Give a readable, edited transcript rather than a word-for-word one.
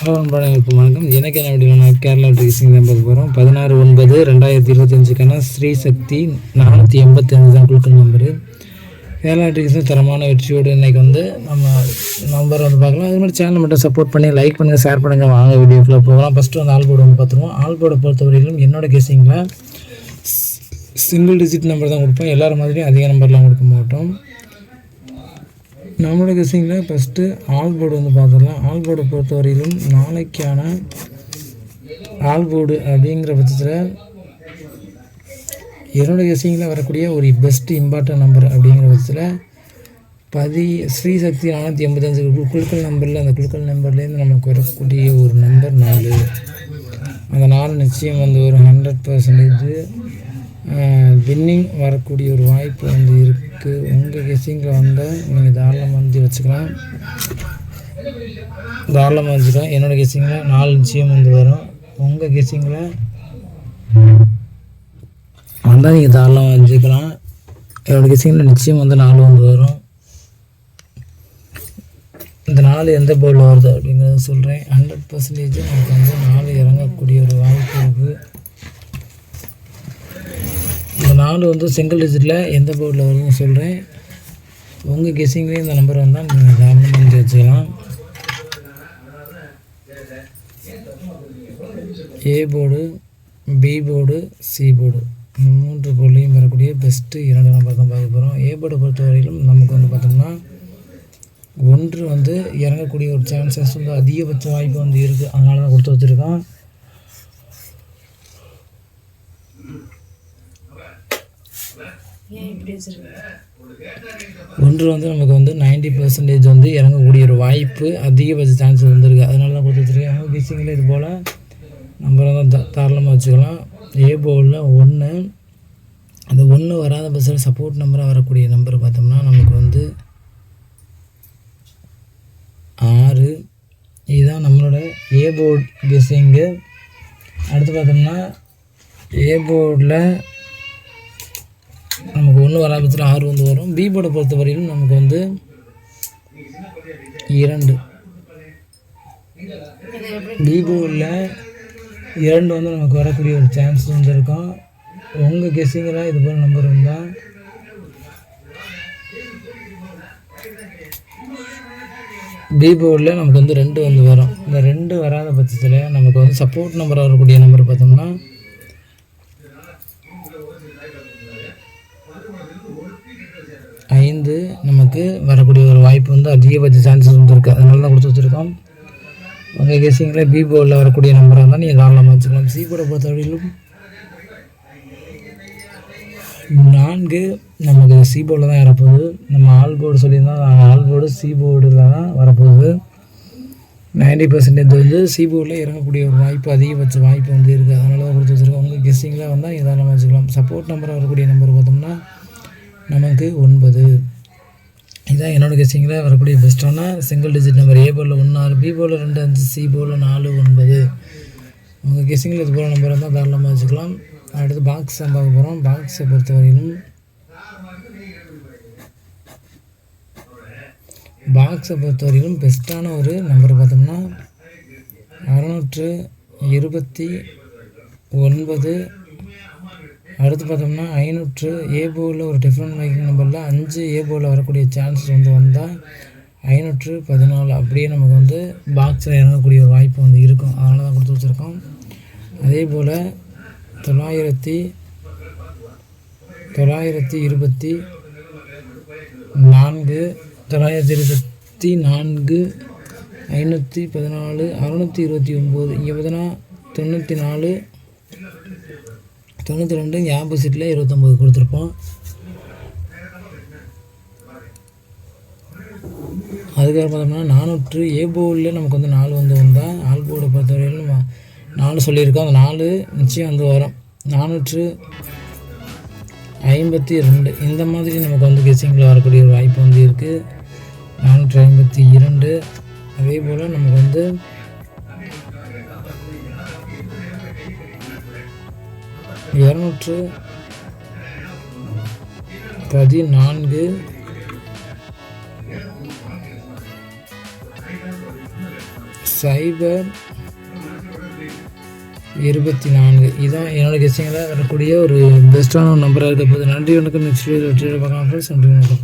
Hello நண்பர்களுக்கு வணக்கம். எனக்கு என்ன அப்படின்னா கேரளா ட்ரேசிங் தான் பார்க்க போகிறோம். 16/9/2025க்கான ஸ்ரீ சக்தி 485 தான் குழுக்கள் நம்பரு. கேரளா ட்ரேசிங் தரமான வெற்றியோடு இன்றைக்கி நம்ம நம்பரை பார்க்கலாம். அது மாதிரி சேனல் மட்டும் சப்போர்ட் பண்ணி லைக் பண்ணுங்கள், ஷேர் பண்ணுங்கள். வாங்க வீடியோக்குள்ளே போகலாம். ஃபஸ்ட்டு ஆல் போர்டு பார்த்துருவோம். ஆல் போர்டை பொறுத்தவரையிலும் என்னோடய கெஸிங்கில் சிங்கிள் டிஜிட் நம்பர் தான் கொடுப்போம். எல்லாரும் மாதிரியும் அதிக நம்பர்லாம் கொடுக்க மாட்டோம். நம்மளோட கெஸிங்கில் ஃபஸ்ட்டு ஆல் போர்டு பார்த்துடலாம். ஆல் போர்டை பொறுத்தவரையிலும் நாளைக்கான ஆல் போர்டு அப்படிங்கிற பட்சத்தில் என்னோடய கெஸிங்கில் வரக்கூடிய ஒரு பெஸ்ட்டு இம்பார்ட்டன்ட் நம்பர் அப்படிங்கிற பட்சத்தில் ஸ்ரீ சக்தி 485 குழுக்கள் நம்பரில், அந்த குழுக்கள் நம்பர்லேருந்து நமக்கு வரக்கூடிய ஒரு நம்பர் 4. அந்த 4 நிச்சயம் ஒரு 100% வின்னிங் வரக்கூடிய ஒரு வாய்ப்பு இருக்குது. உங்கள் கெஸிங்கில் நீங்கள் தாராளமாக வச்சுக்கலாம். என்னோடய கெஸிங்கில் 4 நிச்சயம் வரும். உங்கள் கெஸிங்கில் வந்தால் நீங்கள் தாராளமாக வச்சுக்கலாம். என்னோடய கெஸிங்கில் நிச்சயம் 4 வரும். இந்த 4 எந்த போர்டில் வருது அப்படிங்கிறத சொல்கிறேன். 100% நமக்கு 4 இறங்கக்கூடிய ஒரு வாய்ப்பு இருக்குது. இந்த 4 சிங்கிள் டிஜிட்டில் எந்த போர்டில் வருதுன்னு சொல்கிறேன். உங்கள் கெஸிங்லேயே இந்த நம்பர் வந்தால் நீங்கள் தாராளமாக வச்சுக்கலாம். A board, B board, C board, 3 போர்ட்லேயும் வரக்கூடிய பெஸ்ட்டு 2 நம்பர் தான் பார்க்க போகிறோம். ஏ போர்டை பொறுத்த வரையிலும் நமக்கு பார்த்தோம்னா 1 இறங்கக்கூடிய ஒரு சான்சஸ் அதிகபட்ச வாய்ப்பு இருக்குது. அதனால தான் கொடுத்து வச்சுருக்கோம். ஒன்று நமக்கு 90% இறங்கக்கூடிய ஒரு வாய்ப்பு அதிகபட்ச சான்ஸ் இருக்குது. அதனால தான் கொடுத்து வச்சுருக்கேன். அவங்க கெஸிங்கில் இது போல் நம்பரை தான் தாராளமாக வச்சுக்கலாம். ஏ போர்டில் 1, அந்த 1 வராத பஸ்ஸில் சப்போர்ட் நம்பராக வரக்கூடிய நம்பர் பார்த்தோம்னா நமக்கு 6. இதுதான் நம்மளோட ஏ போர்டு கெஸிங்கு. அடுத்து பார்த்தோம்னா ஏ போர்டில் நமக்கு 1 வராத பட்சத்தில் 6 வரும். பி போர்டை பொறுத்த வரையிலும் நமக்கு 2. பி போர்டில் 2 நமக்கு வரக்கூடிய ஒரு சான்ஸ் இருக்கும். உங்கள் கெஸிங்கில் இது போல் நம்பர் வந்தால் பி போர்டில் நமக்கு 2 வரும். இந்த 2 வராத பட்சத்தில் நமக்கு சப்போர்ட் நம்பர் வரக்கூடிய நம்பர் பார்த்தோம்னா 5 நமக்கு வரக்கூடிய ஒரு வாய்ப்பு அதிகபட்ச சான்சஸ் இருக்குது. அதனால தான் கொடுத்து வச்சுருக்கோம். உங்கள் கெஸிங்கில் பி போர்டில் வரக்கூடிய நம்பராக இருந்தால் நீங்கள் தாராளமாக வச்சுக்கலாம். சி போர்டை பொறுத்தவரையிலும் 4 நமக்கு சி போர்டில் தான் வரப்போகுது. நம்ம ஆல் போர்டு சொல்லியிருந்தோம். ஆல் போர்டு சி போர்டில் தான் வரப்போகுது. 90% சி போர்டில் இறங்கக்கூடிய ஒரு வாய்ப்பு அதிகபட்ச வாய்ப்பு இருக்குது. அதனால தான் கொடுத்து வச்சுருக்கோம். உங்கள் கெஸிங்கில் வந்தால் தாராளமாக வச்சுக்கலாம். சப்போர்ட் நம்பராக வரக்கூடிய நம்பர் பார்த்தோம்னா நமக்கு 9. இதுதான் என்னோடய கெஸிங்கில் வரக்கூடிய பெஸ்ட்டான சிங்கிள் டிஜிட் நம்பர். ஏ போர்டில் 1 6, பி போர்டில் 2 5, சி போர்டில் 4 9. உங்கள் கெஸிங்கில் இது போல் நம்பர் இருந்தால் தாராளமாக வச்சுக்கலாம். அடுத்து பாக்ஸ் தான் பார்க்க போகிறோம். பாக்ஸை பொறுத்தவரையிலும் பெஸ்ட்டான ஒரு நம்பர் பார்த்தோம்னா 629. அடுத்து பார்த்தோம்னா 500. ஏ போர்டில் ஒரு டிஃப்ரெண்ட் மேக்கிங் நம்பரில் 5 ஏ போர்டில் வரக்கூடிய சான்சஸ் வந்தால் 514 அப்படியே நமக்கு பாக்ஸில் இறங்கக்கூடிய ஒரு வாய்ப்பு இருக்கும். அதனால தான் கொடுத்து வச்சுருக்கோம். அதே போல் 924, 924, 514, 629. இங்கே பார்த்தோன்னா 94, 92 ஆப்போசிட்டில் 29 கொடுத்துருப்போம். அதுக்கப்புறம் பார்த்தோம்னா 400. ஏ போர்டில் நமக்கு 4 வந்தால் ஆல் போர்டை பொறுத்தவரையிலும் 4 சொல்லியிருக்கோம். அந்த 4 நிச்சயம் வரும். 452 இந்த மாதிரி நமக்கு கெஸிங்கில் வரக்கூடிய ஒரு வாய்ப்பு இருக்குது. 452. அதே போல் நமக்கு 214, 024. இதுதான் என்னோடய கெஸ்டிங்கில் வரக்கூடிய ஒரு பெஸ்ட்டான ஒரு நம்பராக இருக்க போகுது. நன்றி வணக்கம். நெக்ஸ்ட் வீடியோ பார்க்கலாம் ஃப்ரெண்ட்ஸ். நன்றி வணக்கம்.